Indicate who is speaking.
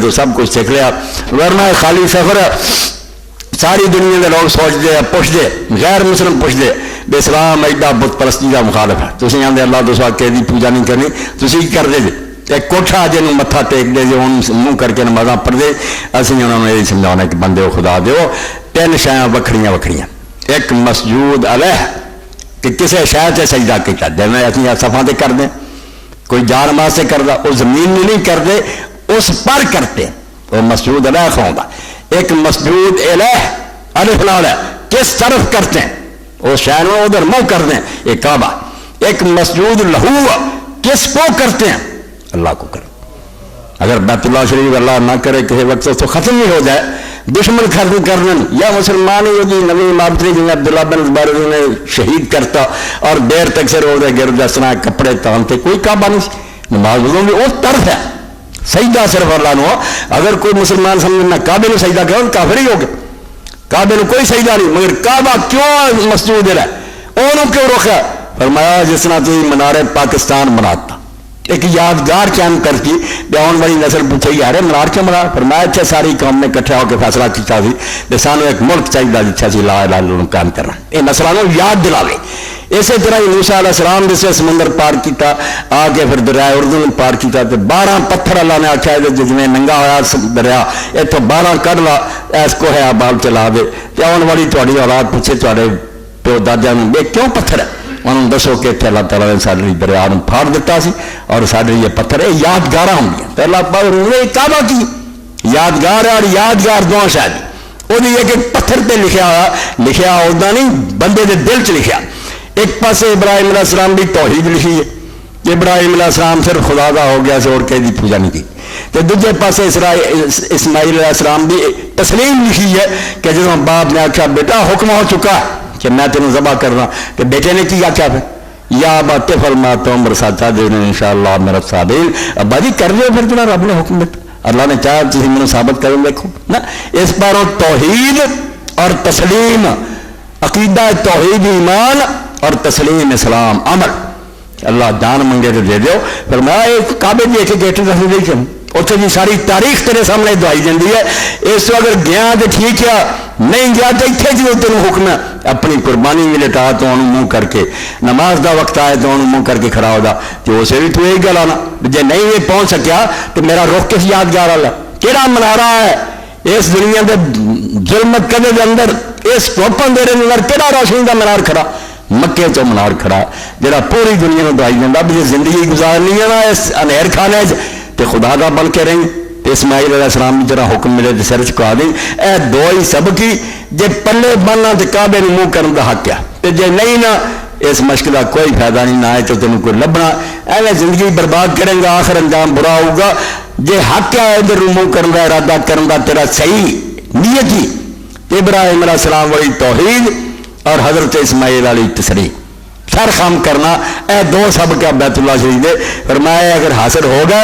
Speaker 1: تو سب کچھ سیکھ لیا، ورنہ خالی سفر ساری دنیا کے لوگ سوچتے ہیں، پوچھتے غیر مسلم پوچھتے بے اسلام ایڈا بت پرستی کا مخالف ہے، تھی آدھے اللہ تو سوا کہ پوجا نہیں کرنی، تھی کی کرتے جی ایک کوٹھا جن متھا ٹیک دے جو منہ کر کے نمازاں پڑھ دے، اسی انہوں نے یہ سمجھانا کہ بندے کو خدا دیو تین شاید وکھریاں وکھریاں، ایک مسجود علیہ کہ کسی شاید سے سجدہ کیا جیسے اسی صفحہ تے کر دیں، کوئی جان ماز سے کرتا وہ زمین میں نہیں کرتے اس پر کرتے وہ مسجود علیہ ہوگا، ایک مسجود علیہ الف لام کس طرف کرتے ہیں وہ شاید ادھر منہ کر دیں یہ کعبہ، ایک مسجود لہو کس کو کرتے ہیں اللہ کو کریں، اگر بیت اللہ شریف اللہ نہ کرے کسی وقت تو ختم ہی ہو جائے، دشمن ختم کرنے یا مسلمان ہی ہوگی نبی مابطری جنہیں عبداللہ بن زبیر نے شہید کرتا اور دیر تک سے روزے گرد اس طرح کپڑے تانتے کوئی کعبہ نہیں، نماز وضو بھی اس طرف ہے، سجدہ صرف اللہ نو، اگر کوئی مسلمان سمجھنا کعبے میں سجدہ کرو تو کافر ہی ہوگا، کعبے میں کوئی سجدہ نہیں، مگر کعبہ کیوں مسجود ہے انہوں کیوں روکا؟ فرمایا جس طرح تھی منار پاکستان بناتا ایک یادگار قائم کرتی آن والی نسل پوچھے یار منار کیوں بنا؟ فرمایا اچھا ساری قوم نے کٹھا ہو کے فیصلہ کیا سی سانو ایک ملک چاہیے جتھا سی لا الہ الا اللہ قائم کرنا، یہ نسلوں یاد دلاوے، اسی طرح ہی موسیٰ علیہ السلام جسے سمندر پار کیتا آ کے پھر دریائے اردن پار کیتا تو 12 پتھر اللہ نے آخیا جس میں ننگا ہوا دریا اتوں 12 کڈ لا ایس کو ہے بال چلا دے تو آن والی تاری اولاد پوچھے تے پیو دادا یہ کیوں پتھر ہے؟ انہوں دسو کہ اتنے اللہ تعالیٰ نے ساری دریا پھاڑ دیتا سی اور سارے یہ پتھر یہ یادگار ہوں گیا تو اللہ پاک کعبہ کی یادگار ہے اور یادگار دو شاید وہ یہ کہ پتھر پہ لکھیا ادا نہیں بندے دے دل چ لکھیا، ایک پاس ابراہیم علیہ السلام بھی توحید لکھی ہے، ابراہیم علیہ السلام صرف خدا کا ہو گیا سے اور کہیں پوجا نہیں کی، تو دوسرے پاس اسماعیل علیہ السلام بھی تسلیم لکھی ہے کہ جب باپ نے آخیا بیٹا حکم ہو چکا ہے کہ میں تینوں ذبح کرنا، کہ بیٹے نے کیا کیا پھر یا بات فرما تو عمر ساتھا دے ان شاء اللہ میرا صابل ابا جی کر لو پھر تمہیں رب نے حکم دیتا، اللہ نے چاہا تھی مجھے ثابت کرو دیکھو نا اس باروں توحید اور تسلیم، عقیدہ توحید ایمان اور تسلیم اسلام عمل، اللہ جان منگے تو دے دو، پھر میں ایک کعبے کی ایک گیٹ رکھ دی کہ اتنے جی ساری تاریخ تیرے سامنے دعائی جاتی ہے، اس کو اگر گیا تو ٹھیک ہے نہیں گیا تو اتنے جی تینوں حکم ہے اپنی قربانی بھی لٹا تو انہوں منہ کر کے نماز دا وقت آئے تو انہوں منہ کر کے کھڑا ہو جا تو اسے بھی تو یہی گل آنا جی نہیں یہ پہنچ سکیا تو میرا رخ کس یادگار والا کہڑا منارا ہے اس دنیا کے ظلمت قدے کے اندر اس ٹوپن دے اندر کہڑا روشنی کا منار کھڑا مکے چ منار کھڑا جہاں پوری دنیا کو دعائی دینا بھی زندگی گزارنی ہے نا اس انہیر خانے تے خدا کا بن کے رہیں تے اسماعیل علیہ السلام جرا حکم ملے تے سر چکا دیں اے دو ہی سب کی جے پلے بننا تے کعبے نوں منہ کرن دا حق ہے تے جے نہیں نا اس مشق کا کوئی فائدہ نہیں، نہ ہے تو تینوں کوئی لبنا ایویں زندگی برباد کریں گا، آخر انجام برا ہوگا، جے حق ہے ادھر منہ کرن دا ارادہ کرن دا تیرا صحیح نیت ہی ابراہیم علیہ السلام والی توحید اور حضرت اسماعیل علیہ تسلیم سر خام کرنا اے دو سب کا بیت اللہ شریف دے فرمایا اگر حاصل ہوگا